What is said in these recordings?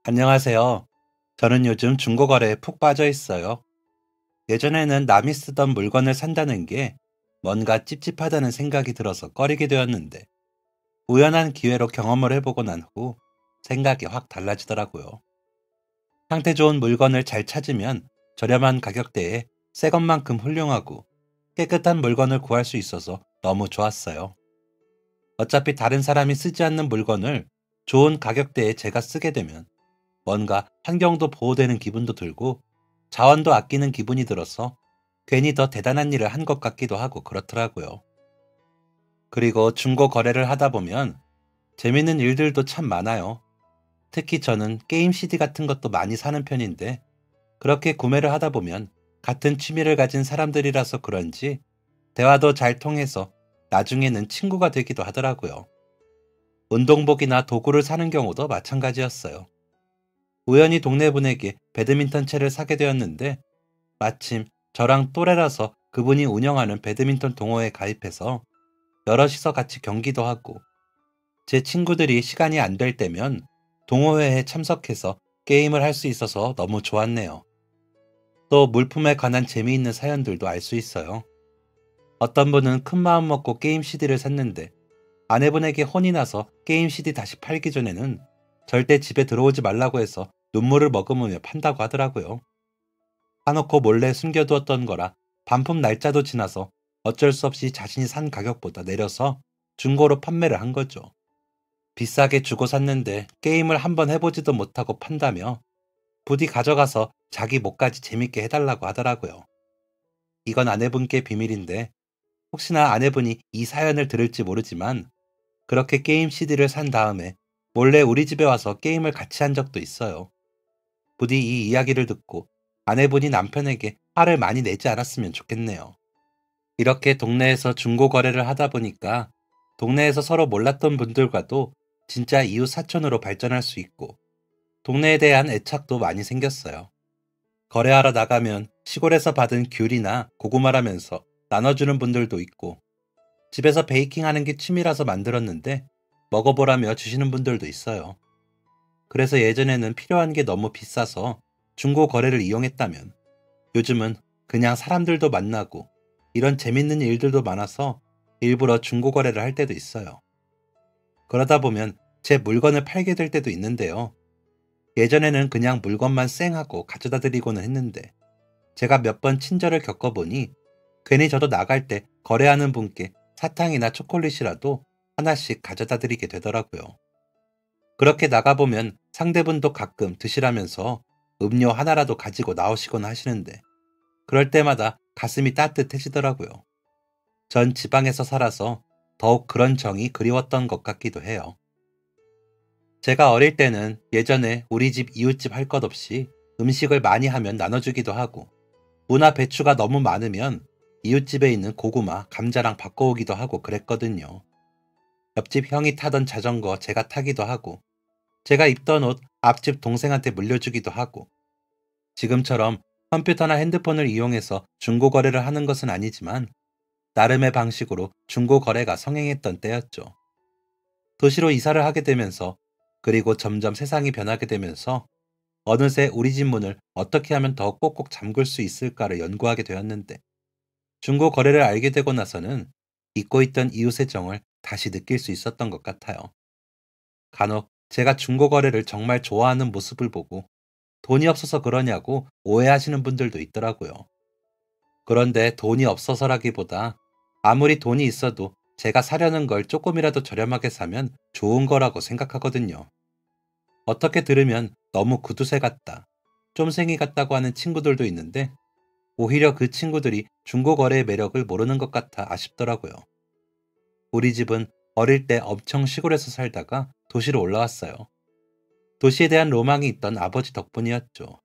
안녕하세요. 저는 요즘 중고거래에 푹 빠져 있어요. 예전에는 남이 쓰던 물건을 산다는 게 뭔가 찝찝하다는 생각이 들어서 꺼리게 되었는데 우연한 기회로 경험을 해보고 난 후 생각이 확 달라지더라고요. 상태 좋은 물건을 잘 찾으면 저렴한 가격대에 새 것만큼 훌륭하고 깨끗한 물건을 구할 수 있어서 너무 좋았어요. 어차피 다른 사람이 쓰지 않는 물건을 좋은 가격대에 제가 쓰게 되면 뭔가 환경도 보호되는 기분도 들고 자원도 아끼는 기분이 들어서 괜히 더 대단한 일을 한 것 같기도 하고 그렇더라고요. 그리고 중고 거래를 하다 보면 재밌는 일들도 참 많아요. 특히 저는 게임 CD 같은 것도 많이 사는 편인데 그렇게 구매를 하다 보면 같은 취미를 가진 사람들이라서 그런지 대화도 잘 통해서 나중에는 친구가 되기도 하더라고요. 운동복이나 도구를 사는 경우도 마찬가지였어요. 우연히 동네 분에게 배드민턴 채를 사게 되었는데 마침 저랑 또래라서 그분이 운영하는 배드민턴 동호회에 가입해서 여럿이서 같이 경기도 하고 제 친구들이 시간이 안 될 때면 동호회에 참석해서 게임을 할 수 있어서 너무 좋았네요. 또 물품에 관한 재미있는 사연들도 알 수 있어요. 어떤 분은 큰 마음 먹고 게임 CD를 샀는데 아내분에게 혼이 나서 게임 CD 다시 팔기 전에는 절대 집에 들어오지 말라고 해서 눈물을 머금으며 판다고 하더라고요. 사놓고 몰래 숨겨두었던 거라 반품 날짜도 지나서 어쩔 수 없이 자신이 산 가격보다 내려서 중고로 판매를 한 거죠. 비싸게 주고 샀는데 게임을 한번 해보지도 못하고 판다며 부디 가져가서 자기 몫까지 재밌게 해달라고 하더라고요. 이건 아내분께 비밀인데 혹시나 아내분이 이 사연을 들을지 모르지만 그렇게 게임 CD를 산 다음에 몰래 우리 집에 와서 게임을 같이 한 적도 있어요. 부디 이 이야기를 듣고 아내분이 남편에게 화를 많이 내지 않았으면 좋겠네요. 이렇게 동네에서 중고 거래를 하다 보니까 동네에서 서로 몰랐던 분들과도 진짜 이웃 사촌으로 발전할 수 있고 동네에 대한 애착도 많이 생겼어요. 거래하러 나가면 시골에서 받은 귤이나 고구마라면서 나눠주는 분들도 있고 집에서 베이킹 하는 게 취미라서 만들었는데 먹어보라며 주시는 분들도 있어요. 그래서 예전에는 필요한 게 너무 비싸서 중고 거래를 이용했다면 요즘은 그냥 사람들도 만나고 이런 재밌는 일들도 많아서 일부러 중고 거래를 할 때도 있어요. 그러다 보면 제 물건을 팔게 될 때도 있는데요. 예전에는 그냥 물건만 쌩하고 가져다 드리고는 했는데 제가 몇 번 친절을 겪어보니 괜히 저도 나갈 때 거래하는 분께 사탕이나 초콜릿이라도 하나씩 가져다 드리게 되더라고요. 그렇게 나가보면 상대분도 가끔 드시라면서 음료 하나라도 가지고 나오시곤 하시는데 그럴 때마다 가슴이 따뜻해지더라고요. 전 지방에서 살아서 더욱 그런 정이 그리웠던 것 같기도 해요. 제가 어릴 때는 예전에 우리 집 이웃집 할 것 없이 음식을 많이 하면 나눠주기도 하고 무나 배추가 너무 많으면 이웃집에 있는 고구마, 감자랑 바꿔오기도 하고 그랬거든요. 옆집 형이 타던 자전거 제가 타기도 하고 제가 입던 옷 앞집 동생한테 물려주기도 하고 지금처럼 컴퓨터나 핸드폰을 이용해서 중고 거래를 하는 것은 아니지만 나름의 방식으로 중고 거래가 성행했던 때였죠. 도시로 이사를 하게 되면서 그리고 점점 세상이 변하게 되면서 어느새 우리 집 문을 어떻게 하면 더 꼭꼭 잠글 수 있을까를 연구하게 되었는데 중고 거래를 알게 되고 나서는 잊고 있던 이웃의 정을 다시 느낄 수 있었던 것 같아요. 간혹 제가 중고 거래를 정말 좋아하는 모습을 보고 돈이 없어서 그러냐고 오해하시는 분들도 있더라고요. 그런데 돈이 없어서라기보다 아무리 돈이 있어도 제가 사려는 걸 조금이라도 저렴하게 사면 좋은 거라고 생각하거든요. 어떻게 들으면 너무 구두쇠 같다, 쫌생이 같다고 하는 친구들도 있는데 오히려 그 친구들이 중고 거래의 매력을 모르는 것 같아 아쉽더라고요. 우리 집은 어릴 때 엄청 시골에서 살다가 도시로 올라왔어요. 도시에 대한 로망이 있던 아버지 덕분이었죠.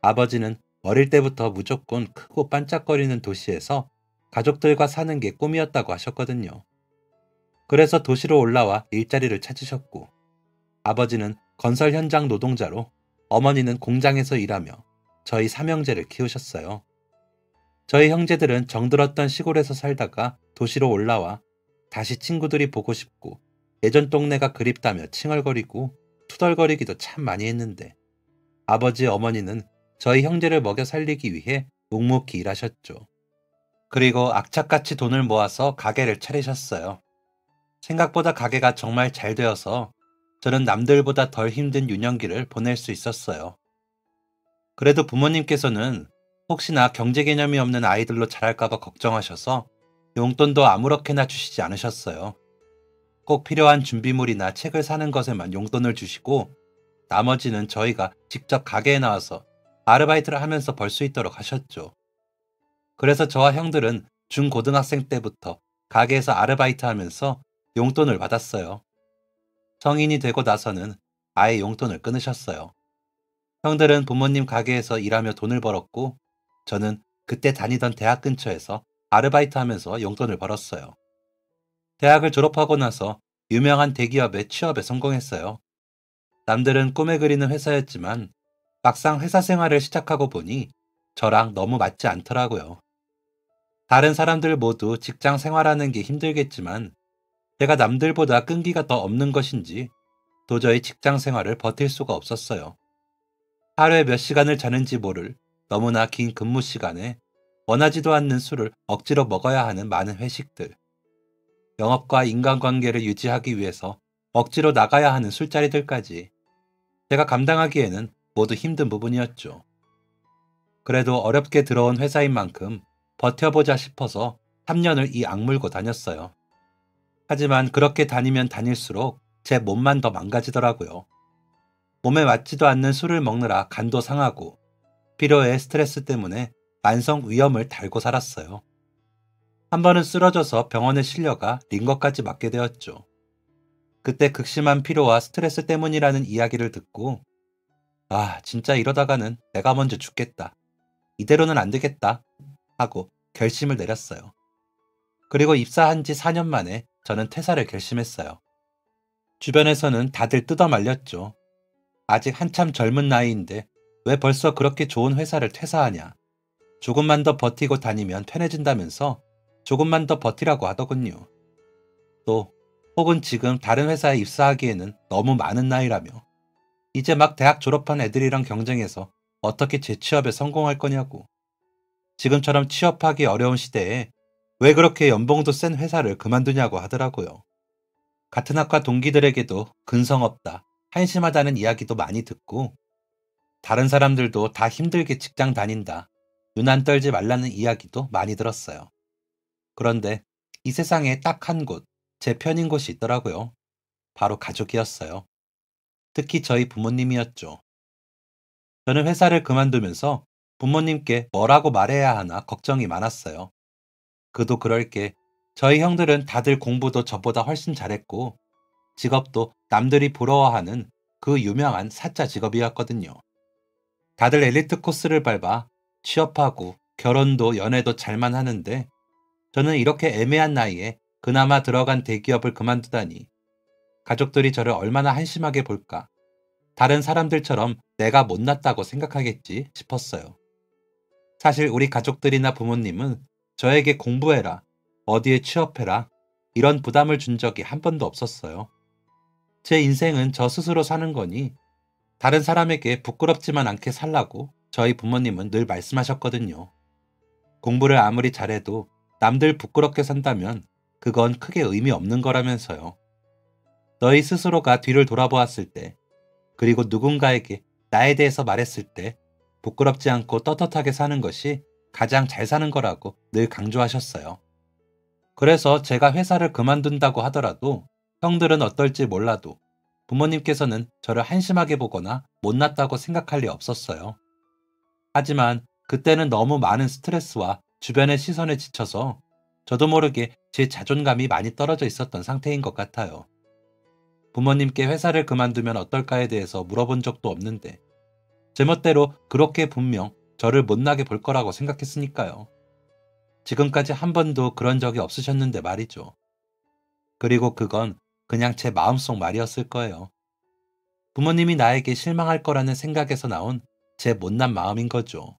아버지는 어릴 때부터 무조건 크고 반짝거리는 도시에서 가족들과 사는 게 꿈이었다고 하셨거든요. 그래서 도시로 올라와 일자리를 찾으셨고, 아버지는 건설 현장 노동자로 어머니는 공장에서 일하며 저희 삼형제를 키우셨어요. 저희 형제들은 정들었던 시골에서 살다가 도시로 올라와 다시 친구들이 보고 싶고 예전 동네가 그립다며 칭얼거리고 투덜거리기도 참 많이 했는데 아버지 어머니는 저희 형제를 먹여 살리기 위해 묵묵히 일하셨죠. 그리고 악착같이 돈을 모아서 가게를 차리셨어요. 생각보다 가게가 정말 잘 되어서 저는 남들보다 덜 힘든 유년기를 보낼 수 있었어요. 그래도 부모님께서는 혹시나 경제 개념이 없는 아이들로 자랄까봐 걱정하셔서 용돈도 아무렇게나 주시지 않으셨어요. 꼭 필요한 준비물이나 책을 사는 것에만 용돈을 주시고 나머지는 저희가 직접 가게에 나와서 아르바이트를 하면서 벌 수 있도록 하셨죠. 그래서 저와 형들은 중고등학생 때부터 가게에서 아르바이트 하면서 용돈을 받았어요. 성인이 되고 나서는 아예 용돈을 끊으셨어요. 형들은 부모님 가게에서 일하며 돈을 벌었고 저는 그때 다니던 대학 근처에서 아르바이트 하면서 용돈을 벌었어요. 대학을 졸업하고 나서 유명한 대기업에 취업에 성공했어요. 남들은 꿈에 그리는 회사였지만 막상 회사 생활을 시작하고 보니 저랑 너무 맞지 않더라고요. 다른 사람들 모두 직장 생활하는 게 힘들겠지만 제가 남들보다 끈기가 더 없는 것인지 도저히 직장 생활을 버틸 수가 없었어요. 하루에 몇 시간을 자는지 모를 너무나 긴 근무 시간에 원하지도 않는 술을 억지로 먹어야 하는 많은 회식들, 영업과 인간관계를 유지하기 위해서 억지로 나가야 하는 술자리들까지 제가 감당하기에는 모두 힘든 부분이었죠. 그래도 어렵게 들어온 회사인 만큼 버텨보자 싶어서 3년을 이 악물고 다녔어요. 하지만 그렇게 다니면 다닐수록 제 몸만 더 망가지더라고요. 몸에 맞지도 않는 술을 먹느라 간도 상하고 피로에 스트레스 때문에 만성 위염을 달고 살았어요. 한 번은 쓰러져서 병원에 실려가 링거까지 맞게 되었죠. 그때 극심한 피로와 스트레스 때문이라는 이야기를 듣고 아, 진짜 이러다가는 내가 먼저 죽겠다. 이대로는 안 되겠다. 하고 결심을 내렸어요. 그리고 입사한 지 4년 만에 저는 퇴사를 결심했어요. 주변에서는 다들 뜯어말렸죠. 아직 한참 젊은 나이인데 왜 벌써 그렇게 좋은 회사를 퇴사하냐. 조금만 더 버티고 다니면 편해진다면서 조금만 더 버티라고 하더군요. 또 혹은 지금 다른 회사에 입사하기에는 너무 많은 나이라며 이제 막 대학 졸업한 애들이랑 경쟁해서 어떻게 재취업에 성공할 거냐고. 지금처럼 취업하기 어려운 시대에 왜 그렇게 연봉도 센 회사를 그만두냐고 하더라고요. 같은 학과 동기들에게도 근성 없다, 한심하다는 이야기도 많이 듣고 다른 사람들도 다 힘들게 직장 다닌다, 눈 안 떨지 말라는 이야기도 많이 들었어요. 그런데 이 세상에 딱 한 곳, 제 편인 곳이 있더라고요. 바로 가족이었어요. 특히 저희 부모님이었죠. 저는 회사를 그만두면서 부모님께 뭐라고 말해야 하나 걱정이 많았어요. 그도 그럴 게 저희 형들은 다들 공부도 저보다 훨씬 잘했고 직업도 남들이 부러워하는 그 유명한 사짜 직업이었거든요. 다들 엘리트 코스를 밟아 취업하고 결혼도 연애도 잘만 하는데 저는 이렇게 애매한 나이에 그나마 들어간 대기업을 그만두다니 가족들이 저를 얼마나 한심하게 볼까. 다른 사람들처럼 내가 못났다고 생각하겠지 싶었어요. 사실 우리 가족들이나 부모님은 저에게 공부해라, 어디에 취업해라, 이런 부담을 준 적이 한 번도 없었어요. 제 인생은 저 스스로 사는 거니 다른 사람에게 부끄럽지만 않게 살라고 저희 부모님은 늘 말씀하셨거든요. 공부를 아무리 잘해도 남들 부끄럽게 산다면 그건 크게 의미 없는 거라면서요. 너희 스스로가 뒤를 돌아보았을 때, 그리고 누군가에게 나에 대해서 말했을 때 부끄럽지 않고 떳떳하게 사는 것이 가장 잘 사는 거라고 늘 강조하셨어요. 그래서 제가 회사를 그만둔다고 하더라도 형들은 어떨지 몰라도 부모님께서는 저를 한심하게 보거나 못났다고 생각할 리 없었어요. 하지만 그때는 너무 많은 스트레스와 주변의 시선에 지쳐서 저도 모르게 제 자존감이 많이 떨어져 있었던 상태인 것 같아요. 부모님께 회사를 그만두면 어떨까에 대해서 물어본 적도 없는데 제멋대로 그렇게 분명 저를 못나게 볼 거라고 생각했으니까요. 지금까지 한 번도 그런 적이 없으셨는데 말이죠. 그리고 그건 그냥 제 마음속 말이었을 거예요. 부모님이 나에게 실망할 거라는 생각에서 나온 제 못난 마음인 거죠.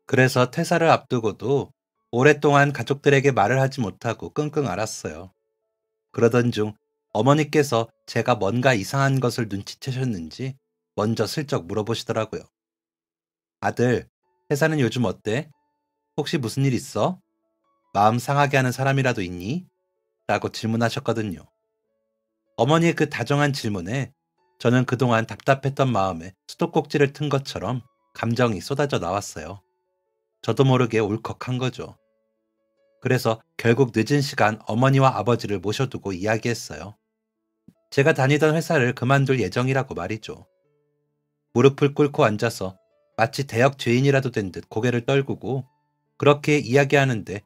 그래서 퇴사를 앞두고도 오랫동안 가족들에게 말을 하지 못하고 끙끙 앓았어요. 그러던 중 어머니께서 제가 뭔가 이상한 것을 눈치채셨는지 먼저 슬쩍 물어보시더라고요. 아들, 회사는 요즘 어때? 혹시 무슨 일 있어? 마음 상하게 하는 사람이라도 있니? 라고 질문하셨거든요. 어머니의 그 다정한 질문에 저는 그동안 답답했던 마음에 수도꼭지를 튼 것처럼 감정이 쏟아져 나왔어요. 저도 모르게 울컥한 거죠. 그래서 결국 늦은 시간 어머니와 아버지를 모셔두고 이야기했어요. 제가 다니던 회사를 그만둘 예정이라고 말이죠. 무릎을 꿇고 앉아서 마치 대역 죄인이라도 된 듯 고개를 떨구고 그렇게 이야기하는데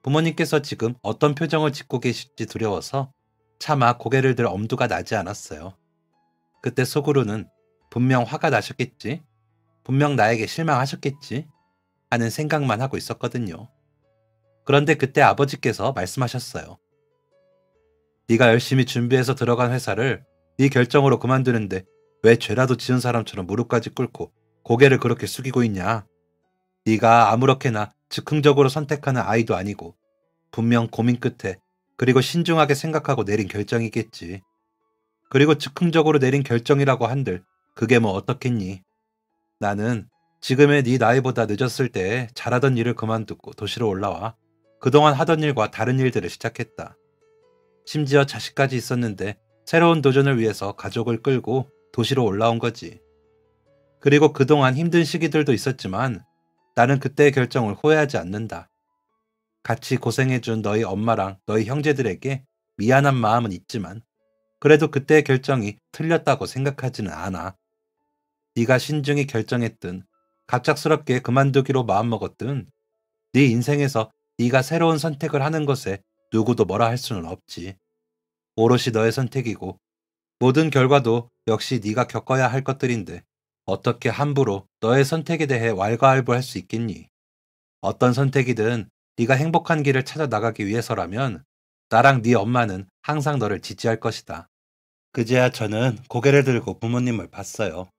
부모님께서 지금 어떤 표정을 짓고 계실지 두려워서 차마 고개를 들 엄두가 나지 않았어요. 그때 속으로는 분명 화가 나셨겠지? 분명 나에게 실망하셨겠지? 하는 생각만 하고 있었거든요. 그런데 그때 아버지께서 말씀하셨어요. 네가 열심히 준비해서 들어간 회사를 네 결정으로 그만두는데 왜 죄라도 지은 사람처럼 무릎까지 꿇고 고개를 그렇게 숙이고 있냐? 네가 아무렇게나 즉흥적으로 선택하는 아이도 아니고 분명 고민 끝에 그리고 신중하게 생각하고 내린 결정이겠지. 그리고 즉흥적으로 내린 결정이라고 한들 그게 뭐 어떻겠니? 나는 지금의 네 나이보다 늦었을 때 잘하던 일을 그만두고 도시로 올라와 그동안 하던 일과 다른 일들을 시작했다. 심지어 자식까지 있었는데 새로운 도전을 위해서 가족을 끌고 도시로 올라온 거지. 그리고 그동안 힘든 시기들도 있었지만 나는 그때의 결정을 후회하지 않는다. 같이 고생해준 너희 엄마랑 너희 형제들에게 미안한 마음은 있지만 그래도 그때의 결정이 틀렸다고 생각하지는 않아. 네가 신중히 결정했든 갑작스럽게 그만두기로 마음먹었든 네 인생에서 네가 새로운 선택을 하는 것에 누구도 뭐라 할 수는 없지. 오롯이 너의 선택이고 모든 결과도 역시 네가 겪어야 할 것들인데 어떻게 함부로 너의 선택에 대해 왈가왈부할 수 있겠니? 어떤 선택이든 네가 행복한 길을 찾아 나가기 위해서라면 나랑 네 엄마는 항상 너를 지지할 것이다. 그제야 저는 고개를 들고 부모님을 봤어요.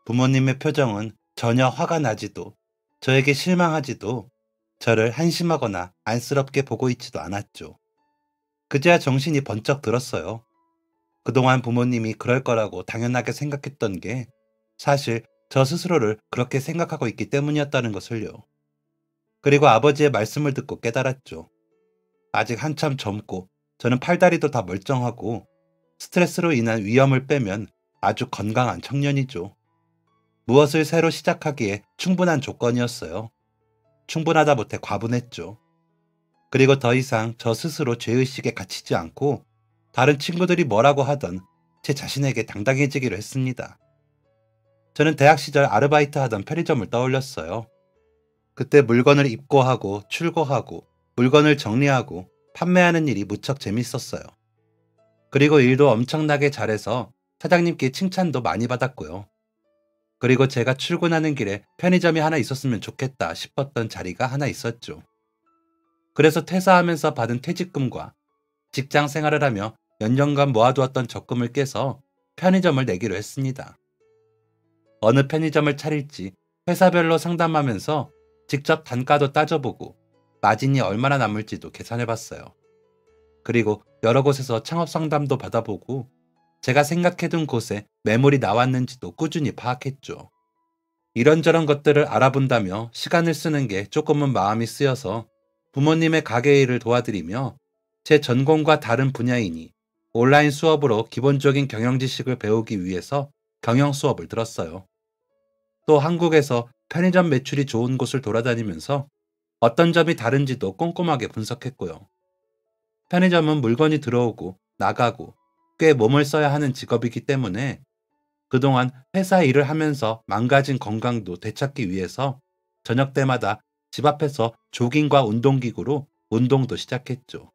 부모님의 표정은 전혀 화가 나지도 저에게 실망하지도 저를 한심하거나 안쓰럽게 보고 있지도 않았죠. 그제야 정신이 번쩍 들었어요. 그동안 부모님이 그럴 거라고 당연하게 생각했던 게 사실 저 스스로를 그렇게 생각하고 있기 때문이었다는 것을요. 그리고 아버지의 말씀을 듣고 깨달았죠. 아직 한참 젊고 저는 팔다리도 다 멀쩡하고 스트레스로 인한 위험을 빼면 아주 건강한 청년이죠. 무엇을 새로 시작하기에 충분한 조건이었어요. 충분하다 못해 과분했죠. 그리고 더 이상 저 스스로 죄의식에 갇히지 않고 다른 친구들이 뭐라고 하던 제 자신에게 당당해지기로 했습니다. 저는 대학 시절 아르바이트 하던 편의점을 떠올렸어요. 그때 물건을 입고하고 출고하고 물건을 정리하고 판매하는 일이 무척 재밌었어요. 그리고 일도 엄청나게 잘해서 사장님께 칭찬도 많이 받았고요. 그리고 제가 출근하는 길에 편의점이 하나 있었으면 좋겠다 싶었던 자리가 하나 있었죠. 그래서 퇴사하면서 받은 퇴직금과 직장 생활을 하며 몇 년간 모아두었던 적금을 깨서 편의점을 내기로 했습니다. 어느 편의점을 차릴지 회사별로 상담하면서 직접 단가도 따져보고 마진이 얼마나 남을지도 계산해봤어요. 그리고 여러 곳에서 창업 상담도 받아보고 제가 생각해둔 곳에 매물이 나왔는지도 꾸준히 파악했죠. 이런저런 것들을 알아본다며 시간을 쓰는 게 조금은 마음이 쓰여서 부모님의 가게 일을 도와드리며 제 전공과 다른 분야이니 온라인 수업으로 기본적인 경영 지식을 배우기 위해서 경영 수업을 들었어요. 또 한국에서 편의점 매출이 좋은 곳을 돌아다니면서 어떤 점이 다른지도 꼼꼼하게 분석했고요. 편의점은 물건이 들어오고 나가고 꽤 몸을 써야 하는 직업이기 때문에 그동안 회사 일을 하면서 망가진 건강도 되찾기 위해서 저녁 때마다 집 앞에서 조깅과 운동기구로 운동도 시작했죠.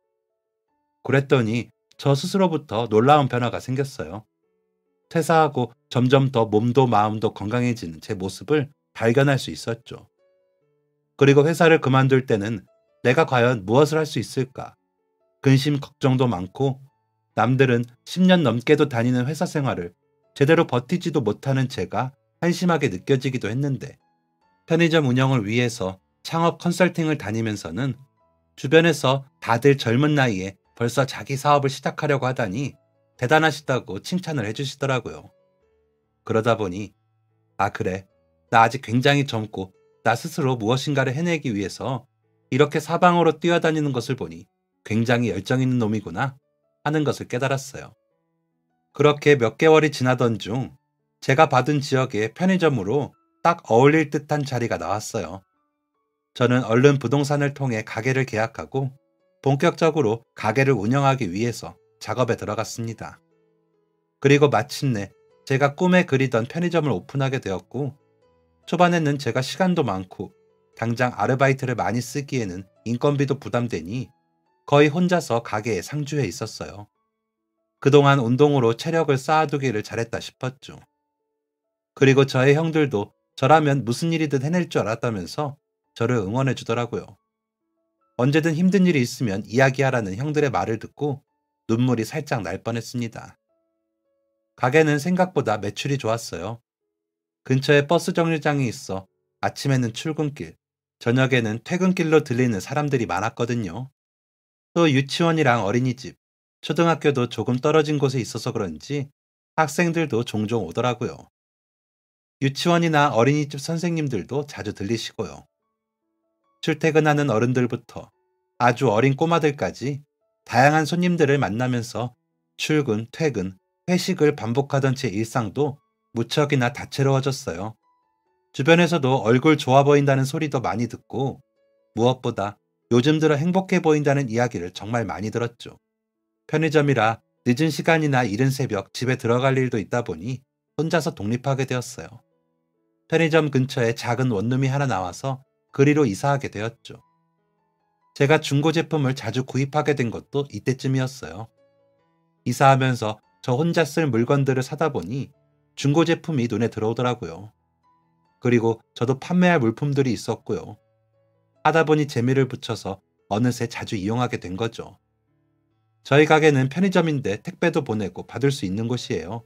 그랬더니 저 스스로부터 놀라운 변화가 생겼어요. 퇴사하고 점점 더 몸도 마음도 건강해지는 제 모습을 발견할 수 있었죠. 그리고 회사를 그만둘 때는 내가 과연 무엇을 할 수 있을까? 근심 걱정도 많고 남들은 10년 넘게도 다니는 회사 생활을 제대로 버티지도 못하는 제가 한심하게 느껴지기도 했는데 편의점 운영을 위해서 창업 컨설팅을 다니면서는 주변에서 다들 젊은 나이에 벌써 자기 사업을 시작하려고 하다니 대단하시다고 칭찬을 해주시더라고요. 그러다 보니, 아, 그래. 나 아직 굉장히 젊고 나 스스로 무엇인가를 해내기 위해서 이렇게 사방으로 뛰어다니는 것을 보니 굉장히 열정 있는 놈이구나 하는 것을 깨달았어요. 그렇게 몇 개월이 지나던 중 제가 받은 지역의 편의점으로 딱 어울릴 듯한 자리가 나왔어요. 저는 얼른 부동산을 통해 가게를 계약하고 본격적으로 가게를 운영하기 위해서 작업에 들어갔습니다. 그리고 마침내 제가 꿈에 그리던 편의점을 오픈하게 되었고, 초반에는 제가 시간도 많고 당장 아르바이트를 많이 쓰기에는 인건비도 부담되니 거의 혼자서 가게에 상주해 있었어요. 그동안 운동으로 체력을 쌓아두기를 잘했다 싶었죠. 그리고 저의 형들도 저라면 무슨 일이든 해낼 줄 알았다면서 저를 응원해 주더라고요. 언제든 힘든 일이 있으면 이야기하라는 형들의 말을 듣고 눈물이 살짝 날 뻔했습니다. 가게는 생각보다 매출이 좋았어요. 근처에 버스 정류장이 있어 아침에는 출근길, 저녁에는 퇴근길로 들리는 사람들이 많았거든요. 또 유치원이랑 어린이집, 초등학교도 조금 떨어진 곳에 있어서 그런지 학생들도 종종 오더라고요. 유치원이나 어린이집 선생님들도 자주 들리시고요. 출퇴근하는 어른들부터 아주 어린 꼬마들까지 다양한 손님들을 만나면서 출근, 퇴근, 회식을 반복하던 제 일상도 무척이나 다채로워졌어요. 주변에서도 얼굴 좋아 보인다는 소리도 많이 듣고, 무엇보다 요즘 들어 행복해 보인다는 이야기를 정말 많이 들었죠. 편의점이라 늦은 시간이나 이른 새벽 집에 들어갈 일도 있다 보니 혼자서 독립하게 되었어요. 편의점 근처에 작은 원룸이 하나 나와서 그리로 이사하게 되었죠. 제가 중고 제품을 자주 구입하게 된 것도 이때쯤이었어요. 이사하면서 저 혼자 쓸 물건들을 사다 보니 중고 제품이 눈에 들어오더라고요. 그리고 저도 판매할 물품들이 있었고요. 하다 보니 재미를 붙여서 어느새 자주 이용하게 된 거죠. 저희 가게는 편의점인데 택배도 보내고 받을 수 있는 곳이에요.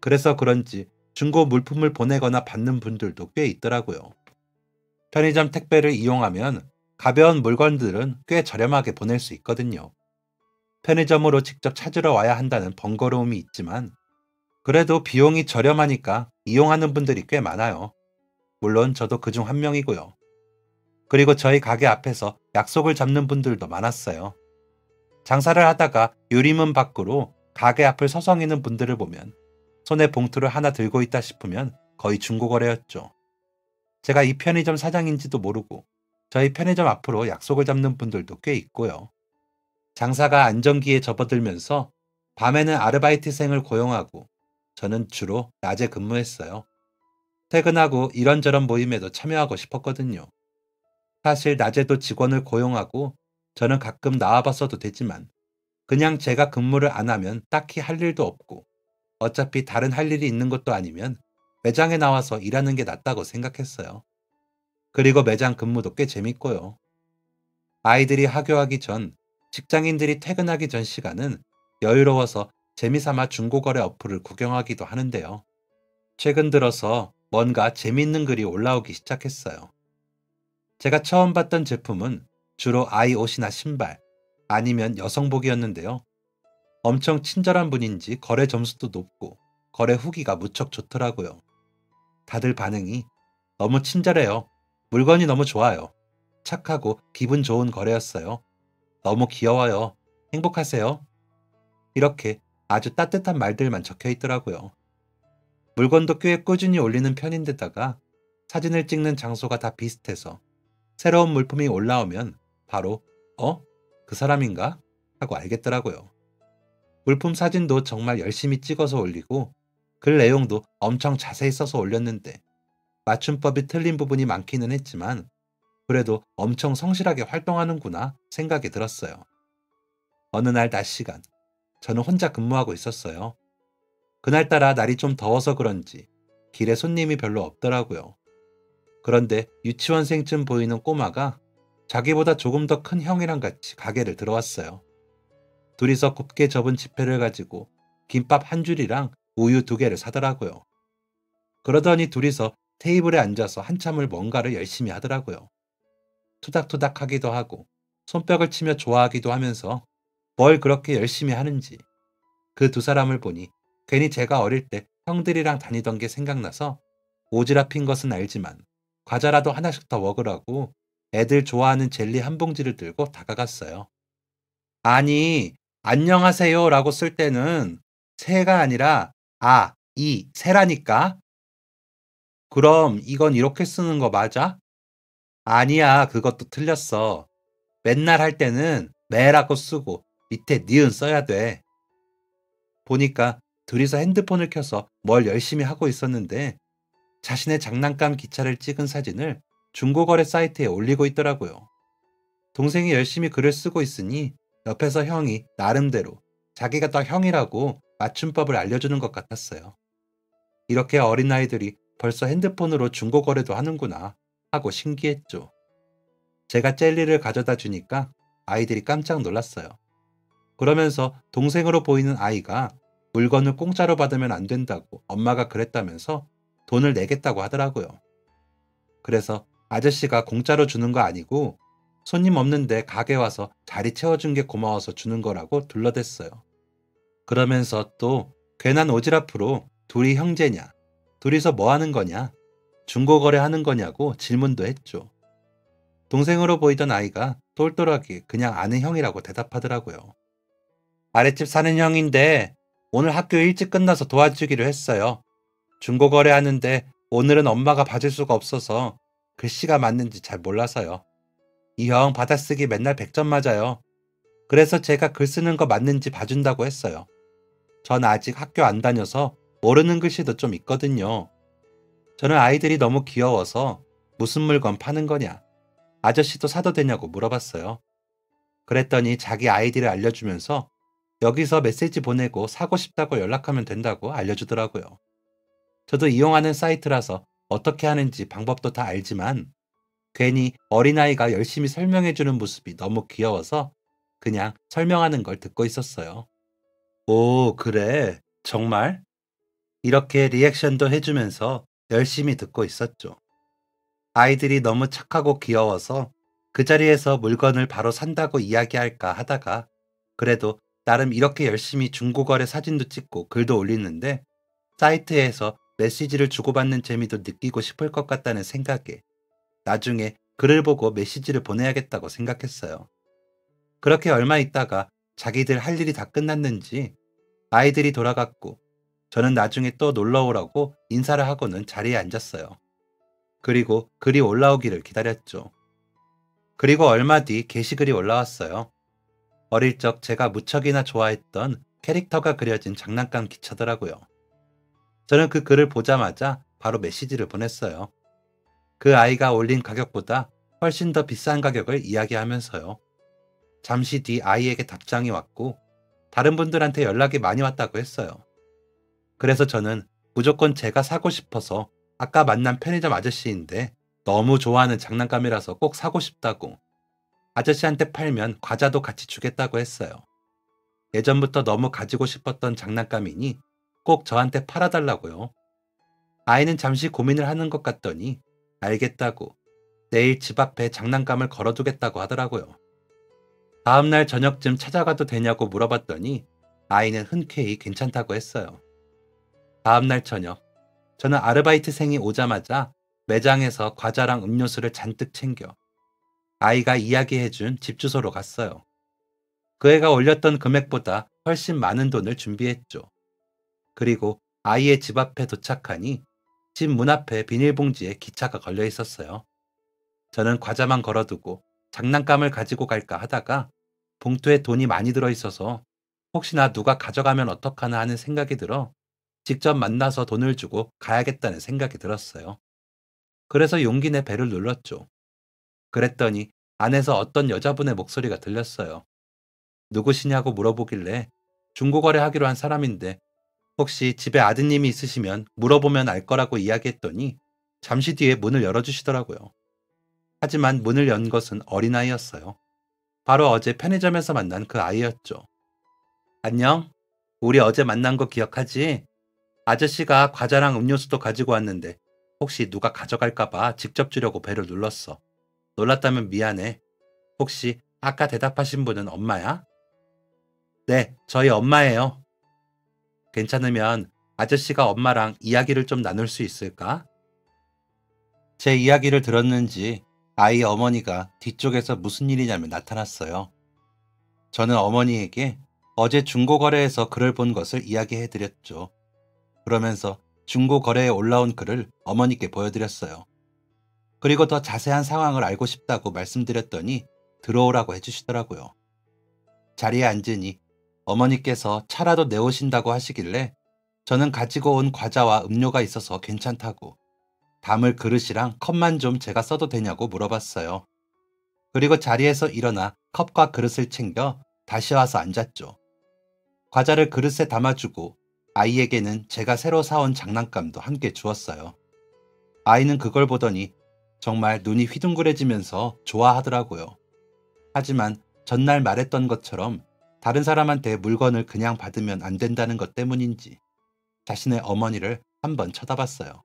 그래서 그런지 중고 물품을 보내거나 받는 분들도 꽤 있더라고요. 편의점 택배를 이용하면 가벼운 물건들은 꽤 저렴하게 보낼 수 있거든요. 편의점으로 직접 찾으러 와야 한다는 번거로움이 있지만 그래도 비용이 저렴하니까 이용하는 분들이 꽤 많아요. 물론 저도 그중 한 명이고요. 그리고 저희 가게 앞에서 약속을 잡는 분들도 많았어요. 장사를 하다가 유리문 밖으로 가게 앞을 서성이는 분들을 보면 손에 봉투를 하나 들고 있다 싶으면 거의 중고거래였죠. 제가 이 편의점 사장인지도 모르고 저희 편의점 앞으로 약속을 잡는 분들도 꽤 있고요. 장사가 안정기에 접어들면서 밤에는 아르바이트생을 고용하고 저는 주로 낮에 근무했어요. 퇴근하고 이런저런 모임에도 참여하고 싶었거든요. 사실 낮에도 직원을 고용하고 저는 가끔 나와봤어도 되지만 그냥 제가 근무를 안 하면 딱히 할 일도 없고 어차피 다른 할 일이 있는 것도 아니면 매장에 나와서 일하는 게 낫다고 생각했어요. 그리고 매장 근무도 꽤 재밌고요. 아이들이 하교하기 전, 직장인들이 퇴근하기 전 시간은 여유로워서 재미삼아 중고거래 어플을 구경하기도 하는데요. 최근 들어서 뭔가 재미있는 글이 올라오기 시작했어요. 제가 처음 봤던 제품은 주로 아이 옷이나 신발, 아니면 여성복이었는데요. 엄청 친절한 분인지 거래 점수도 높고 거래 후기가 무척 좋더라고요. 다들 반응이 너무 친절해요. 물건이 너무 좋아요. 착하고 기분 좋은 거래였어요. 너무 귀여워요. 행복하세요. 이렇게 아주 따뜻한 말들만 적혀 있더라고요. 물건도 꽤 꾸준히 올리는 편인데다가 사진을 찍는 장소가 다 비슷해서 새로운 물품이 올라오면 바로 그 사람인가? 하고 알겠더라고요. 물품 사진도 정말 열심히 찍어서 올리고 글 내용도 엄청 자세히 써서 올렸는데 맞춤법이 틀린 부분이 많기는 했지만 그래도 엄청 성실하게 활동하는구나 생각이 들었어요. 어느 날 낮 시간, 저는 혼자 근무하고 있었어요. 그날따라 날이 좀 더워서 그런지 길에 손님이 별로 없더라고요. 그런데 유치원생쯤 보이는 꼬마가 자기보다 조금 더 큰 형이랑 같이 가게를 들어왔어요. 둘이서 곱게 접은 지폐를 가지고 김밥 한 줄이랑 우유 2개를 사더라고요. 그러더니 둘이서 테이블에 앉아서 한참을 뭔가를 열심히 하더라고요. 투닥투닥 하기도 하고 손뼉을 치며 좋아하기도 하면서 뭘 그렇게 열심히 하는지 그 두 사람을 보니 괜히 제가 어릴 때 형들이랑 다니던 게 생각나서 오지랖인 것은 알지만 과자라도 하나씩 더 먹으라고 애들 좋아하는 젤리 한 봉지를 들고 다가갔어요. 아니, 안녕하세요라고 쓸 때는 새가 아니라 새라니까? 그럼 이건 이렇게 쓰는 거 맞아? 아니야, 그것도 틀렸어. 맨날 할 때는 매라고 쓰고 밑에 니은 써야 돼. 보니까 둘이서 핸드폰을 켜서 뭘 열심히 하고 있었는데 자신의 장난감 기차를 찍은 사진을 중고거래 사이트에 올리고 있더라고요. 동생이 열심히 글을 쓰고 있으니 옆에서 형이 나름대로 자기가 딱 형이라고 맞춤법을 알려주는 것 같았어요. 이렇게 어린아이들이 벌써 핸드폰으로 중고거래도 하는구나 하고 신기했죠. 제가 젤리를 가져다 주니까 아이들이 깜짝 놀랐어요. 그러면서 동생으로 보이는 아이가 물건을 공짜로 받으면 안 된다고 엄마가 그랬다면서 돈을 내겠다고 하더라고요. 그래서 아저씨가 공짜로 주는 거 아니고 손님 없는데 가게 와서 자리 채워준 게 고마워서 주는 거라고 둘러댔어요. 그러면서 또 괜한 오지랖으로 둘이 형제냐, 둘이서 뭐 하는 거냐, 중고거래 하는 거냐고 질문도 했죠. 동생으로 보이던 아이가 똘똘하게 그냥 아는 형이라고 대답하더라고요. 아랫집 사는 형인데 오늘 학교 일찍 끝나서 도와주기로 했어요. 중고거래 하는데 오늘은 엄마가 봐줄 수가 없어서 글씨가 맞는지 잘 몰라서요. 이 형 받아쓰기 맨날 100점 맞아요. 그래서 제가 글 쓰는 거 맞는지 봐준다고 했어요. 전 아직 학교 안 다녀서 모르는 글씨도 좀 있거든요. 저는 아이들이 너무 귀여워서 무슨 물건 파는 거냐, 아저씨도 사도 되냐고 물어봤어요. 그랬더니 자기 아이디를 알려주면서 여기서 메시지 보내고 사고 싶다고 연락하면 된다고 알려주더라고요. 저도 이용하는 사이트라서 어떻게 하는지 방법도 다 알지만 괜히 어린아이가 열심히 설명해주는 모습이 너무 귀여워서 그냥 설명하는 걸 듣고 있었어요. 오, 그래. 정말? 이렇게 리액션도 해주면서 열심히 듣고 있었죠. 아이들이 너무 착하고 귀여워서 그 자리에서 물건을 바로 산다고 이야기할까 하다가 그래도 나름 이렇게 열심히 중고거래 사진도 찍고 글도 올리는데 사이트에서 메시지를 주고받는 재미도 느끼고 싶을 것 같다는 생각에 나중에 글을 보고 메시지를 보내야겠다고 생각했어요. 그렇게 얼마 있다가 자기들 할 일이 다 끝났는지 아이들이 돌아갔고 저는 나중에 또 놀러 오라고 인사를 하고는 자리에 앉았어요. 그리고 글이 올라오기를 기다렸죠. 그리고 얼마 뒤 게시글이 올라왔어요. 어릴 적 제가 무척이나 좋아했던 캐릭터가 그려진 장난감 기차더라고요. 저는 그 글을 보자마자 바로 메시지를 보냈어요. 그 아이가 올린 가격보다 훨씬 더 비싼 가격을 이야기하면서요. 잠시 뒤 아이에게 답장이 왔고 다른 분들한테 연락이 많이 왔다고 했어요. 그래서 저는 무조건 제가 사고 싶어서 아까 만난 편의점 아저씨인데 너무 좋아하는 장난감이라서 꼭 사고 싶다고 아저씨한테 팔면 과자도 같이 주겠다고 했어요. 예전부터 너무 가지고 싶었던 장난감이니 꼭 저한테 팔아달라고요. 아이는 잠시 고민을 하는 것 같더니 알겠다고 내일 집 앞에 장난감을 걸어두겠다고 하더라고요. 다음날 저녁쯤 찾아가도 되냐고 물어봤더니 아이는 흔쾌히 괜찮다고 했어요. 다음날 저녁, 저는 아르바이트생이 오자마자 매장에서 과자랑 음료수를 잔뜩 챙겨 아이가 이야기해준 집 주소로 갔어요. 그 애가 올렸던 금액보다 훨씬 많은 돈을 준비했죠. 그리고 아이의 집 앞에 도착하니 집 문 앞에 비닐봉지에 기차가 걸려 있었어요. 저는 과자만 걸어두고 장난감을 가지고 갈까 하다가 봉투에 돈이 많이 들어있어서 혹시나 누가 가져가면 어떡하나 하는 생각이 들어 직접 만나서 돈을 주고 가야겠다는 생각이 들었어요. 그래서 용기 내 배를 눌렀죠. 그랬더니 안에서 어떤 여자분의 목소리가 들렸어요. 누구시냐고 물어보길래 중고거래 하기로 한 사람인데 혹시 집에 아드님이 있으시면 물어보면 알 거라고 이야기했더니 잠시 뒤에 문을 열어주시더라고요. 하지만 문을 연 것은 어린아이였어요. 바로 어제 편의점에서 만난 그 아이였죠. 안녕? 우리 어제 만난 거 기억하지? 아저씨가 과자랑 음료수도 가지고 왔는데 혹시 누가 가져갈까봐 직접 주려고 배를 눌렀어. 놀랐다면 미안해. 혹시 아까 대답하신 분은 엄마야? 네, 저희 엄마예요. 괜찮으면 아저씨가 엄마랑 이야기를 좀 나눌 수 있을까? 제 이야기를 들었는지 아이 어머니가 뒤쪽에서 무슨 일이냐며 나타났어요. 저는 어머니에게 어제 중고거래에서 글을 본 것을 이야기해드렸죠. 그러면서 중고거래에 올라온 글을 어머니께 보여드렸어요. 그리고 더 자세한 상황을 알고 싶다고 말씀드렸더니 들어오라고 해주시더라고요. 자리에 앉으니 어머니께서 차라도 내오신다고 하시길래 저는 가지고 온 과자와 음료가 있어서 괜찮다고, 담을 그릇이랑 컵만 좀 제가 써도 되냐고 물어봤어요. 그리고 자리에서 일어나 컵과 그릇을 챙겨 다시 와서 앉았죠. 과자를 그릇에 담아주고 아이에게는 제가 새로 사온 장난감도 함께 주었어요. 아이는 그걸 보더니 정말 눈이 휘둥그레지면서 좋아하더라고요. 하지만 전날 말했던 것처럼 다른 사람한테 물건을 그냥 받으면 안 된다는 것 때문인지 자신의 어머니를 한번 쳐다봤어요.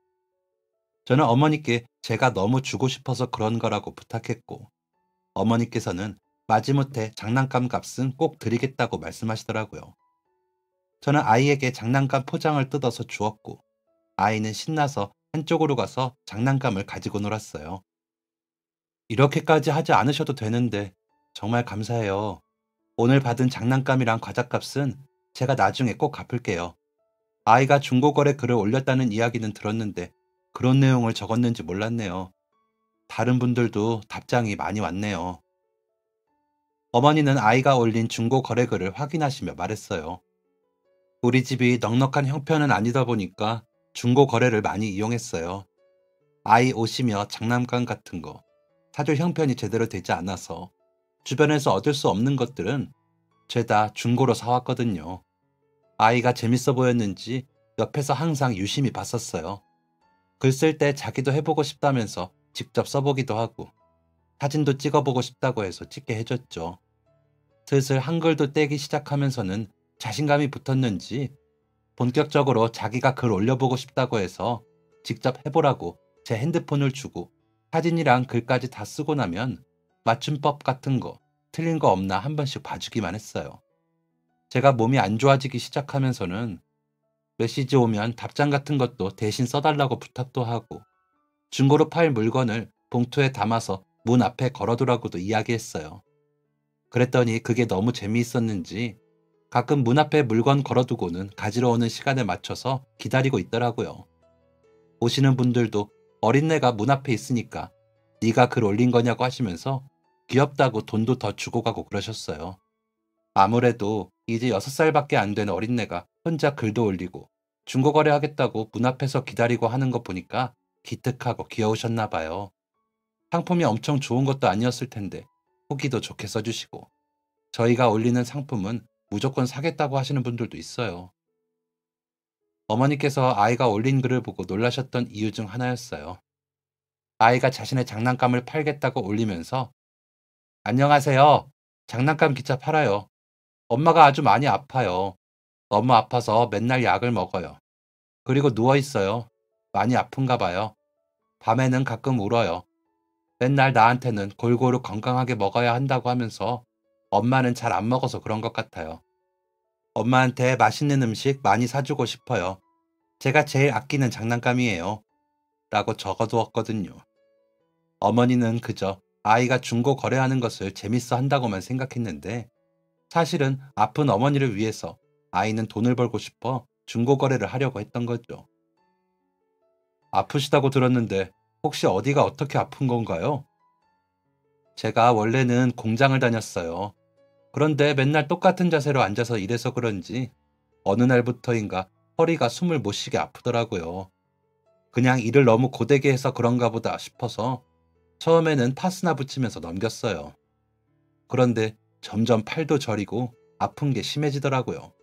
저는 어머니께 제가 너무 주고 싶어서 그런 거라고 부탁했고, 어머니께서는 마지못해 장난감 값은 꼭 드리겠다고 말씀하시더라고요. 저는 아이에게 장난감 포장을 뜯어서 주었고, 아이는 신나서 한쪽으로 가서 장난감을 가지고 놀았어요. 이렇게까지 하지 않으셔도 되는데 정말 감사해요. 오늘 받은 장난감이랑 과자값은 제가 나중에 꼭 갚을게요. 아이가 중고거래 글을 올렸다는 이야기는 들었는데 그런 내용을 적었는지 몰랐네요. 다른 분들도 답장이 많이 왔네요. 어머니는 아이가 올린 중고거래 글을 확인하시며 말했어요. 우리 집이 넉넉한 형편은 아니다 보니까 중고거래를 많이 이용했어요. 아이 옷이며 장난감 같은 거 사줄 형편이 제대로 되지 않아서 주변에서 얻을 수 없는 것들은 죄다 중고로 사왔거든요. 아이가 재밌어 보였는지 옆에서 항상 유심히 봤었어요. 글 쓸 때 자기도 해보고 싶다면서 직접 써보기도 하고 사진도 찍어보고 싶다고 해서 찍게 해줬죠. 슬슬 한글도 떼기 시작하면서는 자신감이 붙었는지 본격적으로 자기가 글 올려보고 싶다고 해서 직접 해보라고 제 핸드폰을 주고 사진이랑 글까지 다 쓰고 나면 맞춤법 같은 거 틀린 거 없나 한 번씩 봐주기만 했어요. 제가 몸이 안 좋아지기 시작하면서는 메시지 오면 답장 같은 것도 대신 써달라고 부탁도 하고 중고로 팔 물건을 봉투에 담아서 문 앞에 걸어두라고도 이야기했어요. 그랬더니 그게 너무 재미있었는지 가끔 문 앞에 물건 걸어두고는 가지러 오는 시간에 맞춰서 기다리고 있더라고요. 오시는 분들도 어린애가 문 앞에 있으니까 네가 글 올린 거냐고 하시면서 귀엽다고 돈도 더 주고 가고 그러셨어요. 아무래도 이제 6살밖에 안 된 어린애가 혼자 글도 올리고 중고거래 하겠다고 문 앞에서 기다리고 하는 거 보니까 기특하고 귀여우셨나 봐요. 상품이 엄청 좋은 것도 아니었을 텐데 후기도 좋게 써주시고 저희가 올리는 상품은 무조건 사겠다고 하시는 분들도 있어요. 어머니께서 아이가 올린 글을 보고 놀라셨던 이유 중 하나였어요. 아이가 자신의 장난감을 팔겠다고 올리면서 안녕하세요. 장난감 기차 팔아요. 엄마가 아주 많이 아파요. 너무 아파서 맨날 약을 먹어요. 그리고 누워 있어요. 많이 아픈가 봐요. 밤에는 가끔 울어요. 맨날 나한테는 골고루 건강하게 먹어야 한다고 하면서 엄마는 잘 안 먹어서 그런 것 같아요. 엄마한테 맛있는 음식 많이 사주고 싶어요. 제가 제일 아끼는 장난감이에요. 라고 적어두었거든요. 어머니는 그저 아이가 중고 거래하는 것을 재밌어 한다고만 생각했는데 사실은 아픈 어머니를 위해서 아이는 돈을 벌고 싶어 중고 거래를 하려고 했던 거죠. 아프시다고 들었는데 혹시 어디가 어떻게 아픈 건가요? 제가 원래는 공장을 다녔어요. 그런데 맨날 똑같은 자세로 앉아서 일해서 그런지 어느 날부터인가 허리가 숨을 못 쉬게 아프더라고요. 그냥 일을 너무 고되게 해서 그런가 보다 싶어서 처음에는 파스나 붙이면서 넘겼어요. 그런데 점점 팔도 저리고 아픈 게 심해지더라고요.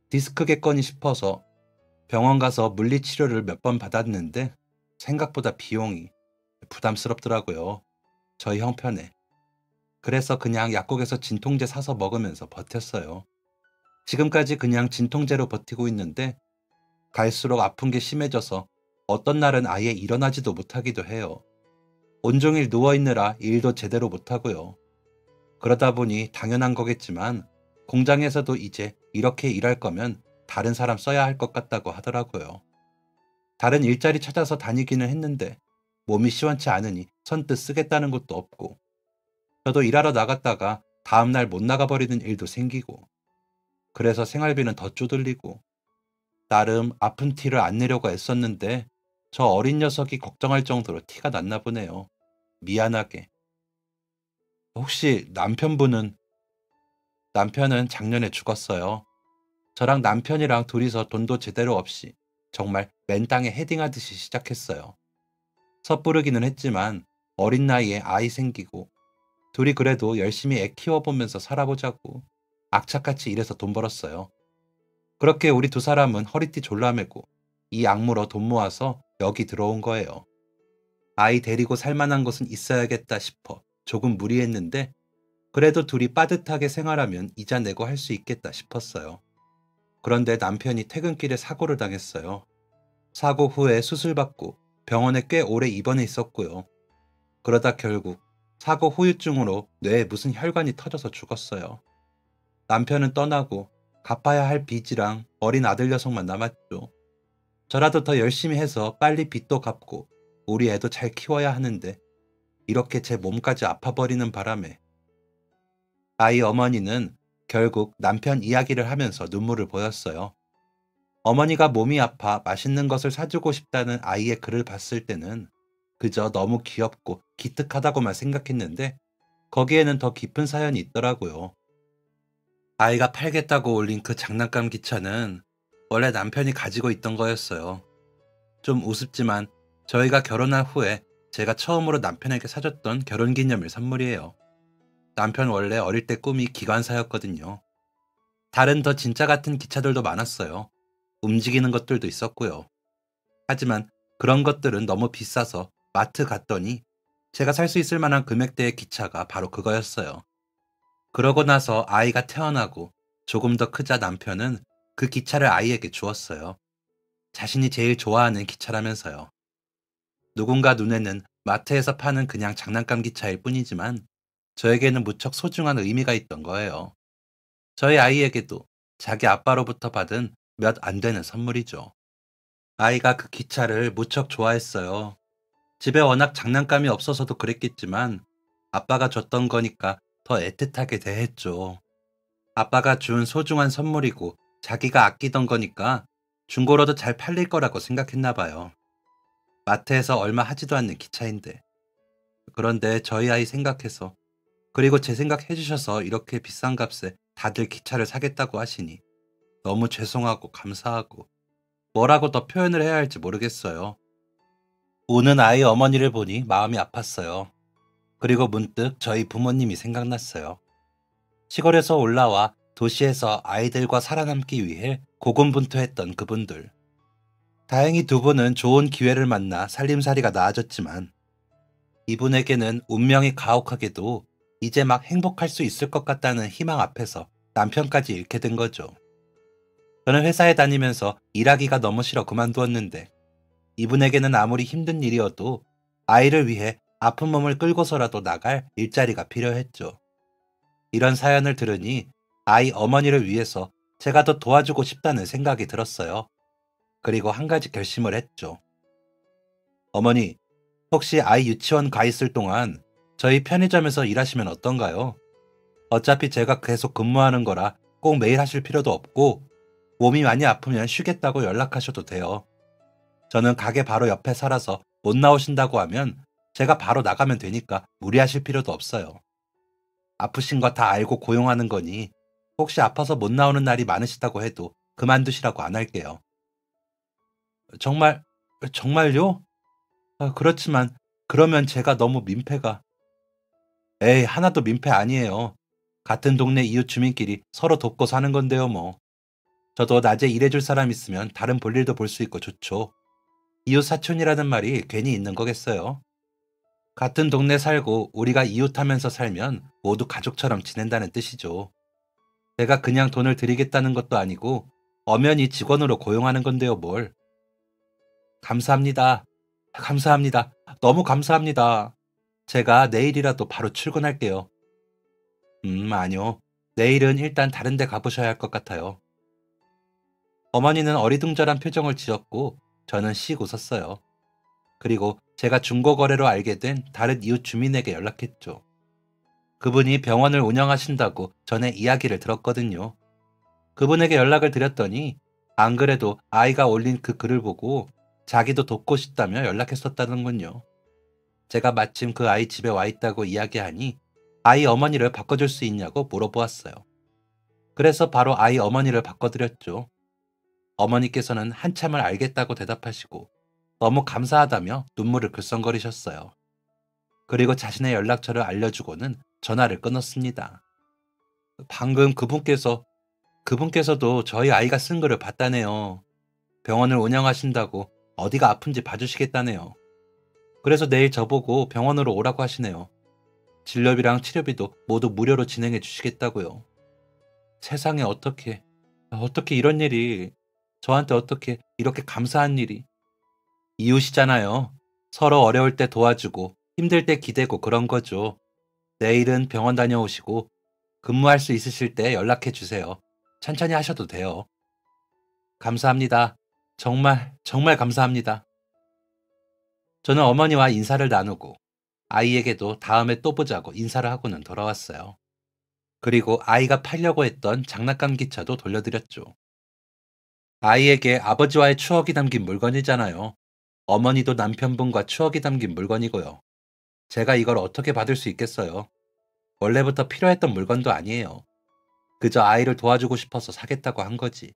디스크겠거니 싶어서 병원 가서 물리치료를 몇 번 받았는데 생각보다 비용이 부담스럽더라고요. 저희 형편에. 그래서 그냥 약국에서 진통제 사서 먹으면서 버텼어요. 지금까지 그냥 진통제로 버티고 있는데 갈수록 아픈 게 심해져서 어떤 날은 아예 일어나지도 못하기도 해요. 온종일 누워있느라 일도 제대로 못하고요. 그러다 보니 당연한 거겠지만 공장에서도 이제 이렇게 일할 거면 다른 사람 써야 할 것 같다고 하더라고요. 다른 일자리 찾아서 다니기는 했는데 몸이 시원치 않으니 선뜻 쓰겠다는 것도 없고 저도 일하러 나갔다가 다음날 못 나가버리는 일도 생기고 그래서 생활비는 더 쪼들리고 나름 아픈 티를 안 내려고 애썼는데 저 어린 녀석이 걱정할 정도로 티가 났나 보네요. 미안하게. 혹시 남편은 작년에 죽었어요. 저랑 남편이랑 둘이서 돈도 제대로 없이 정말 맨 땅에 헤딩하듯이 시작했어요. 섣부르기는 했지만 어린 나이에 아이 생기고 둘이 그래도 열심히 애 키워보면서 살아보자고 악착같이 일해서 돈 벌었어요. 그렇게 우리 두 사람은 허리띠 졸라매고 이 악물어 돈 모아서 여기 들어온 거예요. 아이 데리고 살만한 곳은 있어야겠다 싶어 조금 무리했는데 그래도 둘이 빠듯하게 생활하면 이자 내고 할 수 있겠다 싶었어요. 그런데 남편이 퇴근길에 사고를 당했어요. 사고 후에 수술받고 병원에 꽤 오래 입원해 있었고요. 그러다 결국 사고 후유증으로 뇌에 무슨 혈관이 터져서 죽었어요. 남편은 떠나고 갚아야 할 빚이랑 어린 아들 녀석만 남았죠. 저라도 더 열심히 해서 빨리 빚도 갚고 우리 애도 잘 키워야 하는데 이렇게 제 몸까지 아파버리는 바람에 아이 어머니는 결국 남편 이야기를 하면서 눈물을 보였어요. 어머니가 몸이 아파 맛있는 것을 사주고 싶다는 아이의 글을 봤을 때는 그저 너무 귀엽고 기특하다고만 생각했는데 거기에는 더 깊은 사연이 있더라고요. 아이가 팔겠다고 올린 그 장난감 기차는 원래 남편이 가지고 있던 거였어요. 좀 우습지만 저희가 결혼한 후에 제가 처음으로 남편에게 사줬던 결혼기념일 선물이에요. 남편 원래 어릴 때 꿈이 기관사였거든요. 다른 더 진짜 같은 기차들도 많았어요. 움직이는 것들도 있었고요. 하지만 그런 것들은 너무 비싸서 마트 갔더니 제가 살 수 있을 만한 금액대의 기차가 바로 그거였어요. 그러고 나서 아이가 태어나고 조금 더 크자 남편은 그 기차를 아이에게 주었어요. 자신이 제일 좋아하는 기차라면서요. 누군가 눈에는 마트에서 파는 그냥 장난감 기차일 뿐이지만 저에게는 무척 소중한 의미가 있던 거예요. 저희 아이에게도 자기 아빠로부터 받은 몇 안 되는 선물이죠. 아이가 그 기차를 무척 좋아했어요. 집에 워낙 장난감이 없어서도 그랬겠지만 아빠가 줬던 거니까 더 애틋하게 대했죠. 아빠가 준 소중한 선물이고 자기가 아끼던 거니까 중고로도 잘 팔릴 거라고 생각했나 봐요. 마트에서 얼마 하지도 않는 기차인데. 그런데 저희 아이 생각해서 그리고 제 생각 해주셔서 이렇게 비싼 값에 다들 기차를 사겠다고 하시니 너무 죄송하고 감사하고 뭐라고 더 표현을 해야 할지 모르겠어요. 우는 아이 어머니를 보니 마음이 아팠어요. 그리고 문득 저희 부모님이 생각났어요. 시골에서 올라와 도시에서 아이들과 살아남기 위해 고군분투했던 그분들. 다행히 두 분은 좋은 기회를 만나 살림살이가 나아졌지만 이분에게는 운명이 가혹하게도 이제 막 행복할 수 있을 것 같다는 희망 앞에서 남편까지 잃게 된 거죠. 저는 회사에 다니면서 일하기가 너무 싫어 그만두었는데 이분에게는 아무리 힘든 일이어도 아이를 위해 아픈 몸을 끌고서라도 나갈 일자리가 필요했죠. 이런 사연을 들으니 아이 어머니를 위해서 제가 더 도와주고 싶다는 생각이 들었어요. 그리고 한 가지 결심을 했죠. 어머니, 혹시 아이 유치원 가 있을 동안 저희 편의점에서 일하시면 어떤가요? 어차피 제가 계속 근무하는 거라 꼭 매일 하실 필요도 없고 몸이 많이 아프면 쉬겠다고 연락하셔도 돼요. 저는 가게 바로 옆에 살아서 못 나오신다고 하면 제가 바로 나가면 되니까 무리하실 필요도 없어요. 아프신 거 다 알고 고용하는 거니 혹시 아파서 못 나오는 날이 많으시다고 해도 그만두시라고 안 할게요. 정말, 정말요? 그렇지만 그러면 제가 너무 민폐가. 에이, 하나도 민폐 아니에요. 같은 동네 이웃 주민끼리 서로 돕고 사는 건데요, 뭐. 저도 낮에 일해줄 사람 있으면 다른 볼일도 볼 수 있고 좋죠. 이웃 사촌이라는 말이 괜히 있는 거겠어요. 같은 동네 살고 우리가 이웃하면서 살면 모두 가족처럼 지낸다는 뜻이죠. 제가 그냥 돈을 드리겠다는 것도 아니고 엄연히 직원으로 고용하는 건데요, 뭘. 감사합니다. 감사합니다. 너무 감사합니다. 제가 내일이라도 바로 출근할게요. 아니요. 내일은 일단 다른 데 가보셔야 할 것 같아요. 어머니는 어리둥절한 표정을 지었고 저는 씩 웃었어요. 그리고 제가 중고거래로 알게 된 다른 이웃 주민에게 연락했죠. 그분이 병원을 운영하신다고 전에 이야기를 들었거든요. 그분에게 연락을 드렸더니 안 그래도 아이가 올린 그 글을 보고 자기도 돕고 싶다며 연락했었다는군요. 제가 마침 그 아이 집에 와 있다고 이야기하니 아이 어머니를 바꿔줄 수 있냐고 물어보았어요. 그래서 바로 아이 어머니를 바꿔드렸죠. 어머니께서는 한참을 알겠다고 대답하시고 너무 감사하다며 눈물을 글썽거리셨어요. 그리고 자신의 연락처를 알려주고는 전화를 끊었습니다. 방금 그분께서도 저희 아이가 쓴 글을 봤다네요. 병원을 운영하신다고 어디가 아픈지 봐주시겠다네요. 그래서 내일 저보고 병원으로 오라고 하시네요. 진료비랑 치료비도 모두 무료로 진행해 주시겠다고요. 세상에 어떻게 이런 일이, 저한테 어떻게 이렇게 감사한 일이. 이웃이잖아요. 서로 어려울 때 도와주고 힘들 때 기대고 그런 거죠. 내일은 병원 다녀오시고 근무할 수 있으실 때 연락해 주세요. 천천히 하셔도 돼요. 감사합니다. 정말 감사합니다. 저는 어머니와 인사를 나누고 아이에게도 다음에 또 보자고 인사를 하고는 돌아왔어요. 그리고 아이가 팔려고 했던 장난감 기차도 돌려드렸죠. 아이에게 아버지와의 추억이 담긴 물건이잖아요. 어머니도 남편분과 추억이 담긴 물건이고요. 제가 이걸 어떻게 받을 수 있겠어요? 원래부터 필요했던 물건도 아니에요. 그저 아이를 도와주고 싶어서 사겠다고 한 거지.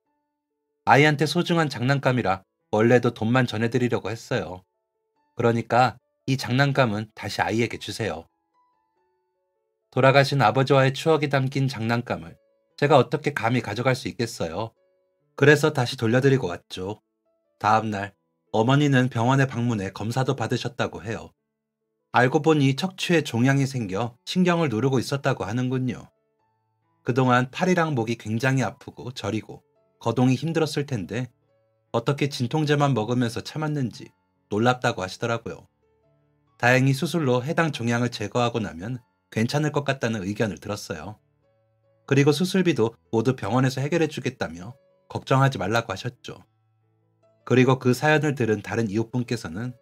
아이한테 소중한 장난감이라 원래도 돈만 전해드리려고 했어요. 그러니까 이 장난감은 다시 아이에게 주세요. 돌아가신 아버지와의 추억이 담긴 장난감을 제가 어떻게 감히 가져갈 수 있겠어요? 그래서 다시 돌려드리고 왔죠. 다음날 어머니는 병원에 방문해 검사도 받으셨다고 해요. 알고 보니 척추에 종양이 생겨 신경을 누르고 있었다고 하는군요. 그동안 팔이랑 목이 굉장히 아프고 저리고 거동이 힘들었을 텐데 어떻게 진통제만 먹으면서 참았는지 놀랍다고 하시더라고요. 다행히 수술로 해당 종양을 제거하고 나면 괜찮을 것 같다는 의견을 들었어요. 그리고 수술비도 모두 병원에서 해결해 주겠다며 걱정하지 말라고 하셨죠. 그리고 그 사연을 들은 다른 이웃분께서는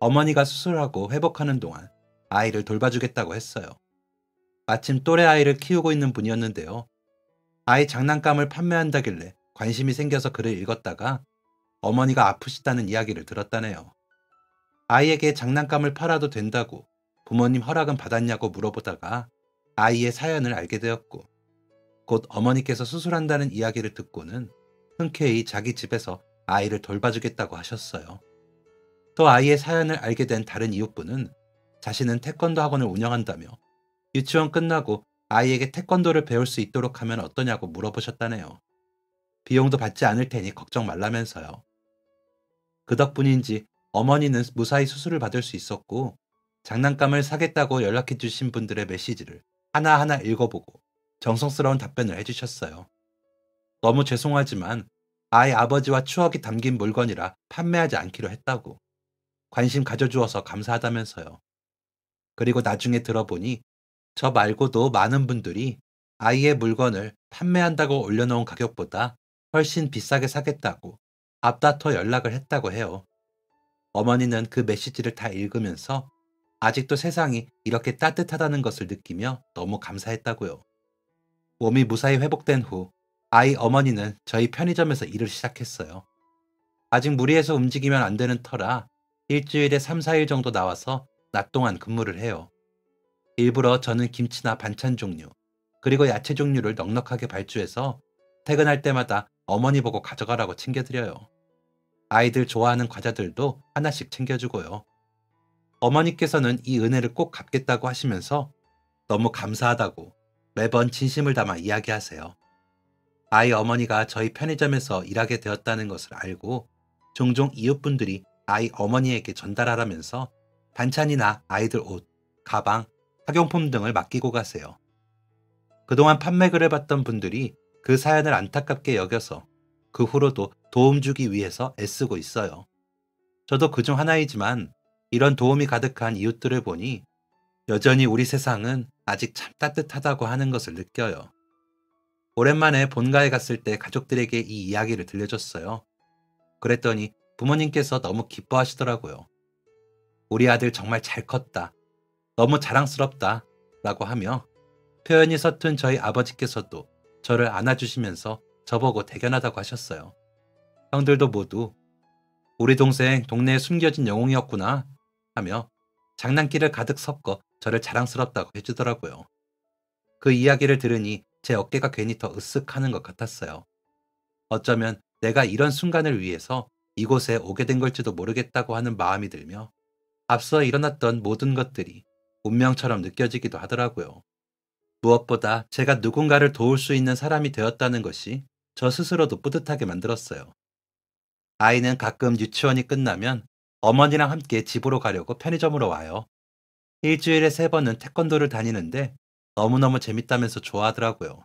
어머니가 수술하고 회복하는 동안 아이를 돌봐주겠다고 했어요. 마침 또래 아이를 키우고 있는 분이었는데요. 아이 장난감을 판매한다길래 관심이 생겨서 글을 읽었다가 어머니가 아프시다는 이야기를 들었다네요. 아이에게 장난감을 팔아도 된다고 부모님 허락은 받았냐고 물어보다가 아이의 사연을 알게 되었고 곧 어머니께서 수술한다는 이야기를 듣고는 흔쾌히 자기 집에서 아이를 돌봐주겠다고 하셨어요. 또 아이의 사연을 알게 된 다른 이웃분은 자신은 태권도 학원을 운영한다며 유치원 끝나고 아이에게 태권도를 배울 수 있도록 하면 어떠냐고 물어보셨다네요. 비용도 받지 않을 테니 걱정 말라면서요. 그 덕분인지 어머니는 무사히 수술을 받을 수 있었고 장난감을 사겠다고 연락해 주신 분들의 메시지를 하나하나 읽어보고 정성스러운 답변을 해주셨어요. 너무 죄송하지만 아이 아버지와 추억이 담긴 물건이라 판매하지 않기로 했다고. 관심 가져주어서 감사하다면서요. 그리고 나중에 들어보니 저 말고도 많은 분들이 아이의 물건을 판매한다고 올려놓은 가격보다 훨씬 비싸게 사겠다고 앞다퉈 연락을 했다고 해요. 어머니는 그 메시지를 다 읽으면서 아직도 세상이 이렇게 따뜻하다는 것을 느끼며 너무 감사했다고요. 몸이 무사히 회복된 후 아이 어머니는 저희 편의점에서 일을 시작했어요. 아직 무리해서 움직이면 안 되는 터라 일주일에 3, 4일 정도 나와서 낮 동안 근무를 해요. 일부러 저는 김치나 반찬 종류, 그리고 야채 종류를 넉넉하게 발주해서 퇴근할 때마다 어머니 보고 가져가라고 챙겨드려요. 아이들 좋아하는 과자들도 하나씩 챙겨주고요. 어머니께서는 이 은혜를 꼭 갚겠다고 하시면서 너무 감사하다고 매번 진심을 담아 이야기하세요. 아이 어머니가 저희 편의점에서 일하게 되었다는 것을 알고 종종 이웃분들이 아이 어머니에게 전달하라면서 반찬이나 아이들 옷, 가방, 학용품 등을 맡기고 가세요. 그동안 판매글을 봤던 분들이 그 사연을 안타깝게 여겨서 그 후로도 도움 주기 위해서 애쓰고 있어요. 저도 그중 하나이지만 이런 도움이 가득한 이웃들을 보니 여전히 우리 세상은 아직 참 따뜻하다고 하는 것을 느껴요. 오랜만에 본가에 갔을 때 가족들에게 이 이야기를 들려줬어요. 그랬더니 부모님께서 너무 기뻐하시더라고요. 우리 아들 정말 잘 컸다. 너무 자랑스럽다. 라고 하며 표현이 서툰 저희 아버지께서도 저를 안아주시면서 저보고 대견하다고 하셨어요. 형들도 모두 우리 동생 동네에 숨겨진 영웅이었구나 하며 장난기를 가득 섞어 저를 자랑스럽다고 해주더라고요. 그 이야기를 들으니 제 어깨가 괜히 더 으쓱하는 것 같았어요. 어쩌면 내가 이런 순간을 위해서 이곳에 오게 된 걸지도 모르겠다고 하는 마음이 들며 앞서 일어났던 모든 것들이 운명처럼 느껴지기도 하더라고요. 무엇보다 제가 누군가를 도울 수 있는 사람이 되었다는 것이 저 스스로도 뿌듯하게 만들었어요. 아이는 가끔 유치원이 끝나면 어머니랑 함께 집으로 가려고 편의점으로 와요. 일주일에 3번은 태권도를 다니는데 너무너무 재밌다면서 좋아하더라고요.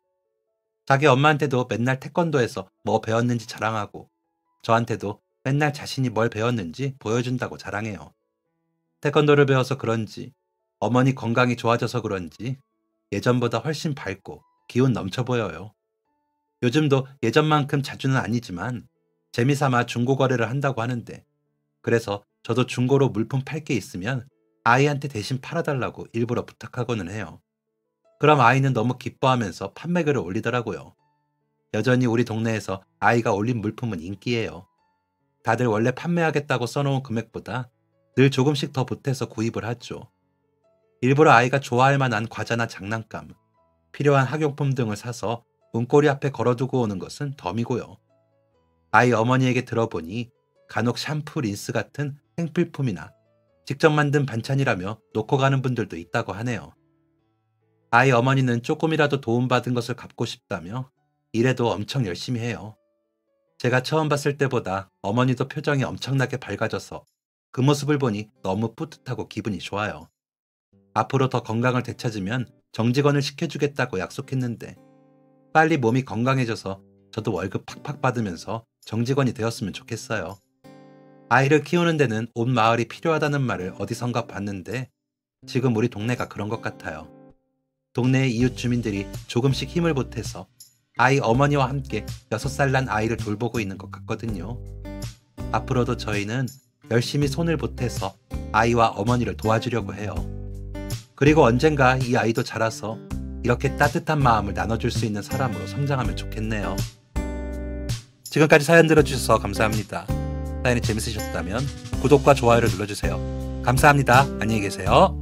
자기 엄마한테도 맨날 태권도에서 뭐 배웠는지 자랑하고 저한테도 맨날 자신이 뭘 배웠는지 보여준다고 자랑해요. 태권도를 배워서 그런지 어머니 건강이 좋아져서 그런지 예전보다 훨씬 밝고 기운 넘쳐 보여요. 요즘도 예전만큼 자주는 아니지만 재미삼아 중고 거래를 한다고 하는데 그래서 저도 중고로 물품 팔 게 있으면 아이한테 대신 팔아달라고 일부러 부탁하고는 해요. 그럼 아이는 너무 기뻐하면서 판매글을 올리더라고요. 여전히 우리 동네에서 아이가 올린 물품은 인기예요. 다들 원래 판매하겠다고 써놓은 금액보다 늘 조금씩 더 보태서 구입을 하죠. 일부러 아이가 좋아할 만한 과자나 장난감, 필요한 학용품 등을 사서 문고리 앞에 걸어두고 오는 것은 덤이고요. 아이 어머니에게 들어보니 간혹 샴푸, 린스 같은 생필품이나 직접 만든 반찬이라며 놓고 가는 분들도 있다고 하네요. 아이 어머니는 조금이라도 도움받은 것을 갚고 싶다며 일에도 엄청 열심히 해요. 제가 처음 봤을 때보다 어머니도 표정이 엄청나게 밝아져서 그 모습을 보니 너무 뿌듯하고 기분이 좋아요. 앞으로 더 건강을 되찾으면 정직원을 시켜주겠다고 약속했는데 빨리 몸이 건강해져서 저도 월급 팍팍 받으면서 정직원이 되었으면 좋겠어요. 아이를 키우는 데는 온 마을이 필요하다는 말을 어디선가 봤는데 지금 우리 동네가 그런 것 같아요. 동네의 이웃 주민들이 조금씩 힘을 보태서 아이 어머니와 함께 6살 난 아이를 돌보고 있는 것 같거든요. 앞으로도 저희는 열심히 손을 보태서 아이와 어머니를 도와주려고 해요. 그리고 언젠가 이 아이도 자라서 이렇게 따뜻한 마음을 나눠줄 수 있는 사람으로 성장하면 좋겠네요. 지금까지 사연 들어주셔서 감사합니다. 사연이 재밌으셨다면 구독과 좋아요를 눌러주세요. 감사합니다. 안녕히 계세요.